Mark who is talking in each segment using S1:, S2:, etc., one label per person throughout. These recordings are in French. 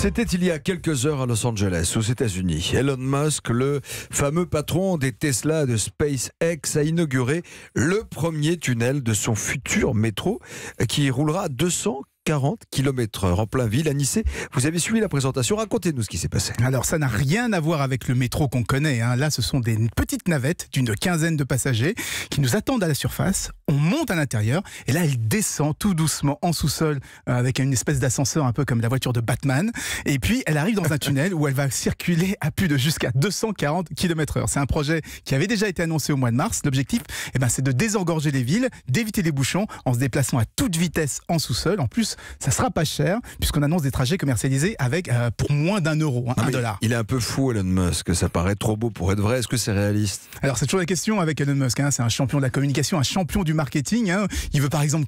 S1: C'était il y a quelques heures à Los Angeles, aux États-Unis. Elon Musk, le fameux patron des Tesla de SpaceX, a inauguré le premier tunnel de son futur métro qui roulera à 240 km/h en plein ville à Nice. Vous avez suivi la présentation, racontez-nous ce qui s'est passé.
S2: Alors ça n'a rien à voir avec le métro qu'on connaît, hein. Là ce sont des petites navettes d'une quinzaine de passagers qui nous attendent à la surface. On monte à l'intérieur et là elle descend tout doucement en sous-sol avec une espèce d'ascenseur un peu comme la voiture de Batman. Et puis elle arrive dans un tunnel où elle va circuler à plus de jusqu'à 240 km/h. C'est un projet qui avait déjà été annoncé au mois de mars. L'objectif, c'est de désengorger les villes, d'éviter les bouchons en se déplaçant à toute vitesse en sous-sol. En plus, ça sera pas cher puisqu'on annonce des trajets commercialisés avec pour moins d'€1, $1.
S1: Il est un peu fou, Elon Musk. Ça paraît trop beau pour être vrai. Est-ce que c'est réaliste?
S2: Alors c'est toujours la question avec Elon Musk. C'est un champion de la communication, un champion du marketing. Il veut par exemple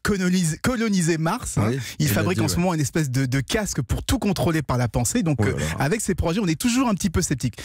S2: coloniser Mars.
S1: Oui,
S2: il fabrique en ce moment une espèce de casque pour tout contrôler par la pensée. Donc avec ces projets, on est toujours un petit peu sceptique.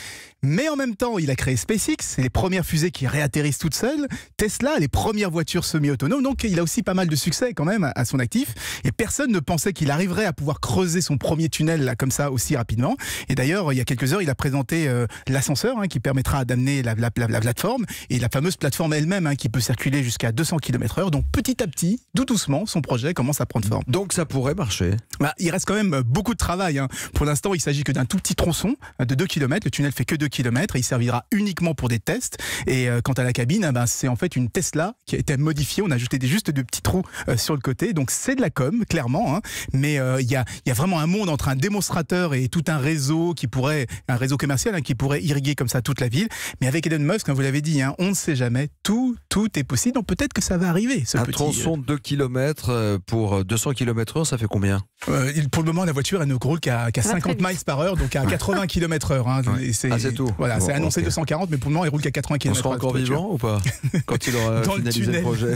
S2: Mais en même temps, il a créé SpaceX, c'est les premières fusées qui réatterrissent toutes seules. Tesla, les premières voitures semi-autonomes. Donc il a aussi pas mal de succès quand même à son actif. Et personne ne pensait qu'il arriverait à pouvoir creuser son premier tunnel là, comme ça aussi rapidement. Et d'ailleurs, il y a quelques heures, il a présenté l'ascenseur qui permettra d'amener la plateforme et la fameuse plateforme elle-même qui peut circuler jusqu'à 200 km/h. Donc petit à petit, tout doucement, son projet commence à prendre forme.
S1: Donc ça pourrait marcher.
S2: Il reste quand même beaucoup de travail. Pour l'instant, il s'agit que d'un tout petit tronçon de 2 km. Le tunnel fait que 2 km et il servira uniquement pour des tests. Et quant à la cabine, c'est en fait une Tesla qui a été modifiée. On a ajouté juste de petits trous sur le côté. Donc c'est de la com, clairement. Mais il y a vraiment un monde entre un démonstrateur et tout un réseau un réseau commercial qui pourrait irriguer comme ça toute la ville. Mais avec Elon Musk, comme vous l'avez dit, on ne sait jamais. Tout est possible. Donc peut-être que ça va arriver.
S1: Un tronçon de 2 km pour 200 km/h, ça fait combien?
S2: Pour le moment, la voiture, elle ne roule qu'à 50 miles par heure, donc à 80 km/h.
S1: C'est tout.
S2: Voilà, c'est annoncé 240, mais pour le moment, elle roule qu'à 80 km/h.
S1: On sera encore vivant ou pas quand il aura finalisé le projet?